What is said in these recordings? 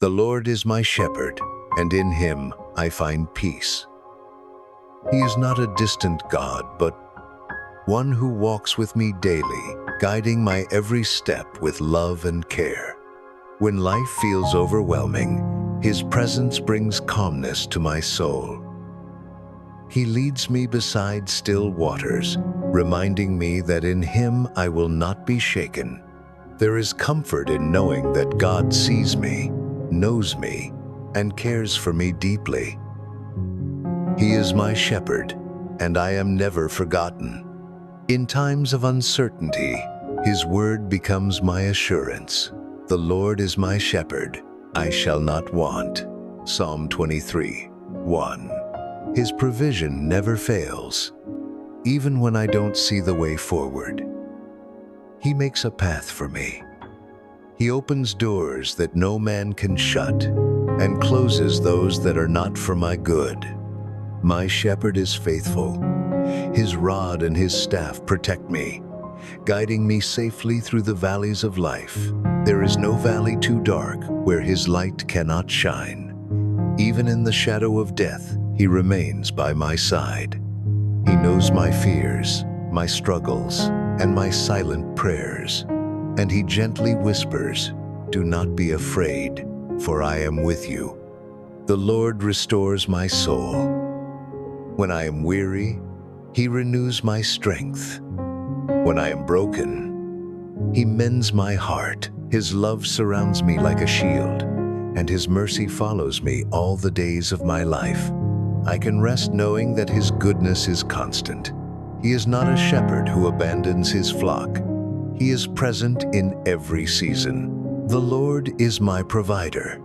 The Lord is my shepherd, and in him I find peace. He is not a distant God, but one who walks with me daily, guiding my every step with love and care. When life feels overwhelming, his presence brings calmness to my soul. He leads me beside still waters, reminding me that in him I will not be shaken. There is comfort in knowing that God sees me, knows me, and cares for me deeply. He is my shepherd, and I am never forgotten. In times of uncertainty, his word becomes my assurance. The Lord is my shepherd, I shall not want. Psalm 23:1. His provision never fails, even when I don't see the way forward. He makes a path for me. He opens doors that no man can shut, and closes those that are not for my good. My shepherd is faithful. His rod and his staff protect me, guiding me safely through the valleys of life. There is no valley too dark where his light cannot shine. Even in the shadow of death, he remains by my side. He knows my fears, my struggles, and my silent prayers. And he gently whispers, "Do not be afraid, for I am with you." The Lord restores my soul. When I am weary, he renews my strength. When I am broken, he mends my heart. His love surrounds me like a shield, and his mercy follows me all the days of my life. I can rest knowing that his goodness is constant. He is not a shepherd who abandons his flock. He is present in every season. The Lord is my provider.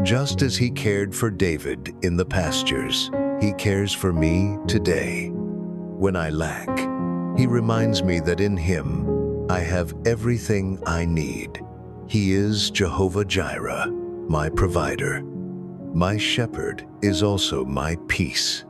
Just as he cared for David in the pastures, he cares for me today. When I lack, he reminds me that in him I have everything I need. He is Jehovah Jireh, my provider. My shepherd is also my peace.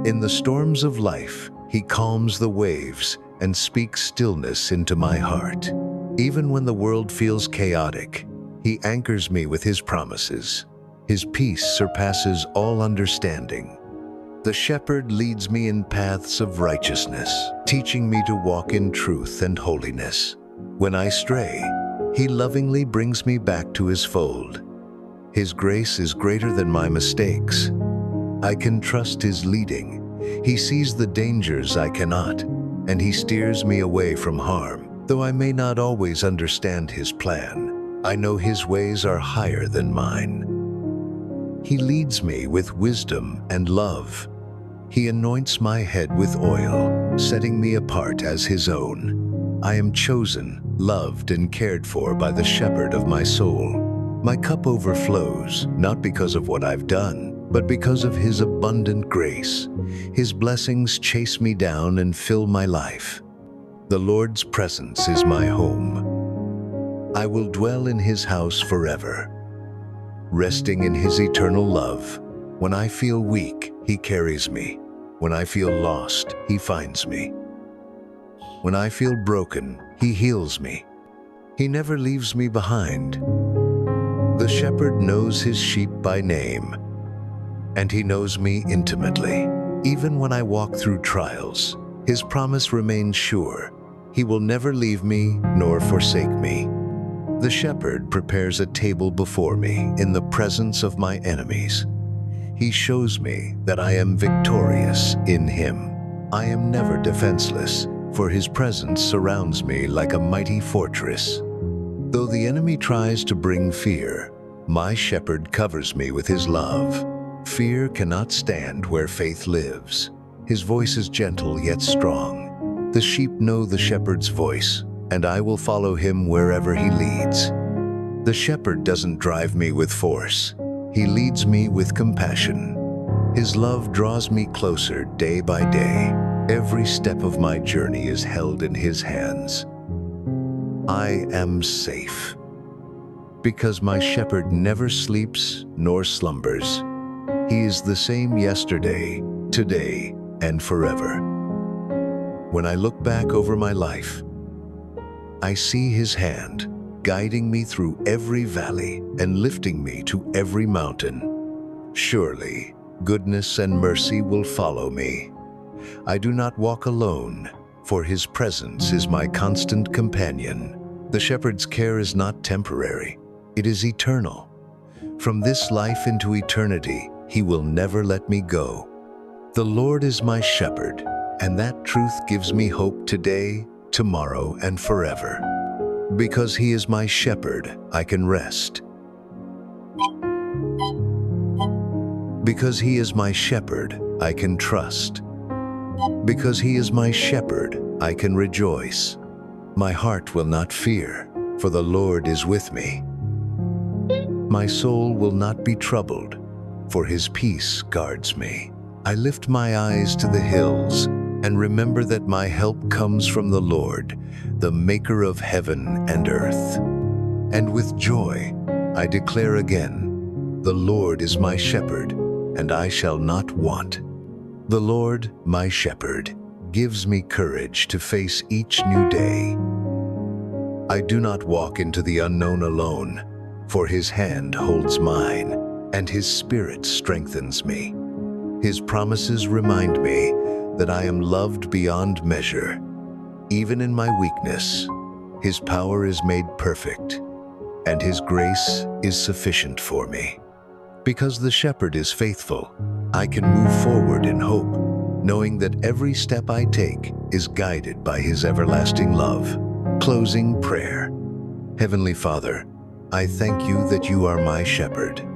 In the storms of life, he calms the waves and speaks stillness into my heart. Even when the world feels chaotic, he anchors me with his promises. His peace surpasses all understanding. The shepherd leads me in paths of righteousness, teaching me to walk in truth and holiness. When I stray, he lovingly brings me back to his fold. His grace is greater than my mistakes. I can trust his leading. He sees the dangers I cannot, and he steers me away from harm. Though I may not always understand his plan, I know his ways are higher than mine. He leads me with wisdom and love. He anoints my head with oil, setting me apart as his own. I am chosen, loved, and cared for by the shepherd of my soul. My cup overflows, not because of what I've done, but because of his abundant grace. His blessings chase me down and fill my life. The Lord's presence is my home. I will dwell in his house forever, resting in his eternal love. When I feel weak, he carries me. When I feel lost, he finds me. When I feel broken, he heals me. He never leaves me behind. The shepherd knows his sheep by name, and he knows me intimately. Even when I walk through trials, his promise remains sure. He will never leave me nor forsake me. The shepherd prepares a table before me in the presence of my enemies. He shows me that I am victorious in him. I am never defenseless, for his presence surrounds me like a mighty fortress. Though the enemy tries to bring fear, my shepherd covers me with his love. Fear cannot stand where faith lives. His voice is gentle yet strong. The sheep know the shepherd's voice, and I will follow him wherever he leads. The shepherd doesn't drive me with force. He leads me with compassion. His love draws me closer day by day. Every step of my journey is held in his hands. I am safe, because my shepherd never sleeps nor slumbers. He is the same yesterday, today, and forever. When I look back over my life, I see his hand, guiding me through every valley and lifting me to every mountain. Surely, goodness and mercy will follow me. I do not walk alone, for his presence is my constant companion. The shepherd's care is not temporary, it is eternal. From this life into eternity, he will never let me go. The Lord is my shepherd, and that truth gives me hope today, tomorrow, and forever. Because he is my shepherd, I can rest. Because he is my shepherd, I can trust. Because he is my shepherd, I can rejoice. My heart will not fear, for the Lord is with me. My soul will not be troubled, for his peace guards me. I lift my eyes to the hills and remember that my help comes from the Lord, the maker of heaven and earth. And with joy, I declare again, the Lord is my shepherd, and I shall not want. The Lord, my shepherd, gives me courage to face each new day. I do not walk into the unknown alone, for his hand holds mine, and his spirit strengthens me. His promises remind me that I am loved beyond measure. Even in my weakness, his power is made perfect, and his grace is sufficient for me. Because the shepherd is faithful, I can move forward in hope, knowing that every step I take is guided by his everlasting love. Closing prayer. Heavenly Father, I thank you that you are my shepherd.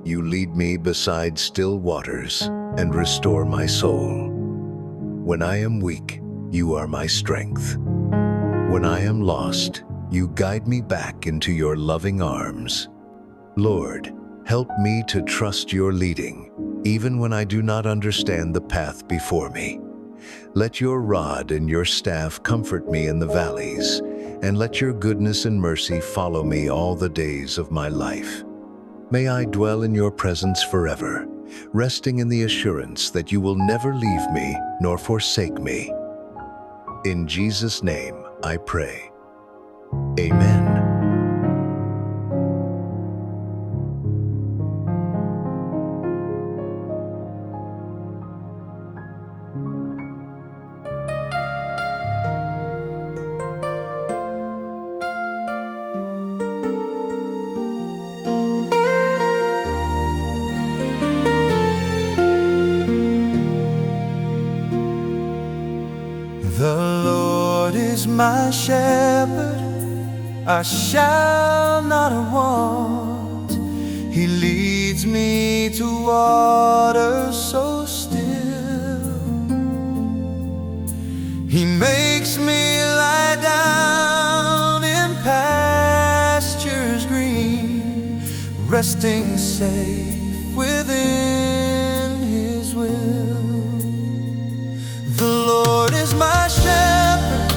You lead me beside still waters and restore my soul. When I am weak, you are my strength. When I am lost, you guide me back into your loving arms. Lord, help me to trust your leading, even when I do not understand the path before me. Let your rod and your staff comfort me in the valleys, and let your goodness and mercy follow me all the days of my life. May I dwell in your presence forever, resting in the assurance that you will never leave me nor forsake me. In Jesus' name I pray. Amen. The Lord is my shepherd, I shall not want. He leads me to waters so still. He makes me lie down in pastures green, resting safe within his will. The Lord is my shepherd,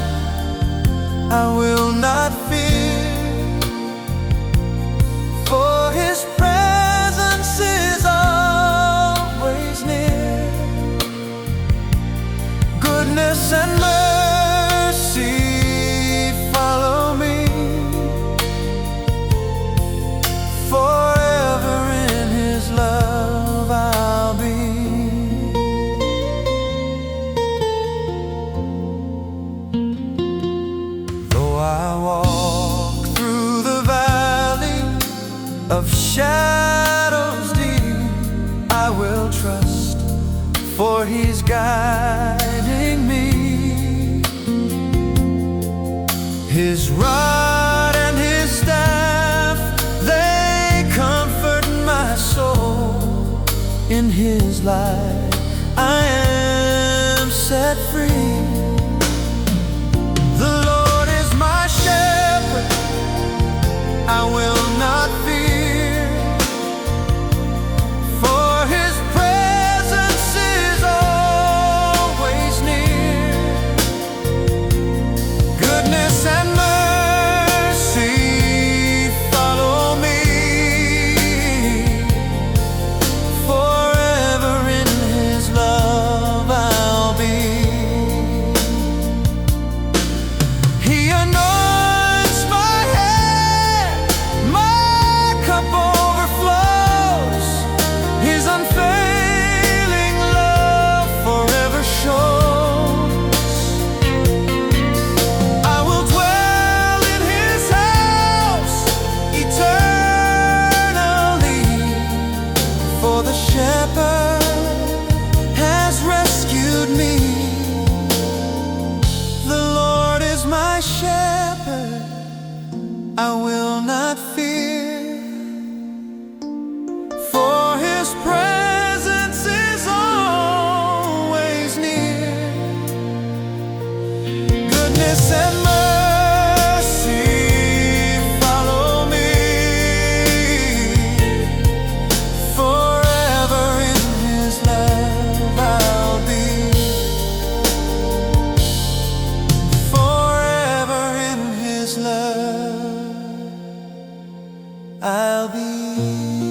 I will not fear, for his presence is always near. Goodness and mercy follow me, forever in his love I'll be. I walk through the valley of shadows deep, I will trust, for he's guiding me. His rod and his staff, they comfort my soul. In his light I am set free. I will not fear, for his presence is always near. Goodness and mercy follow me, forever in his love I'll be. I'll be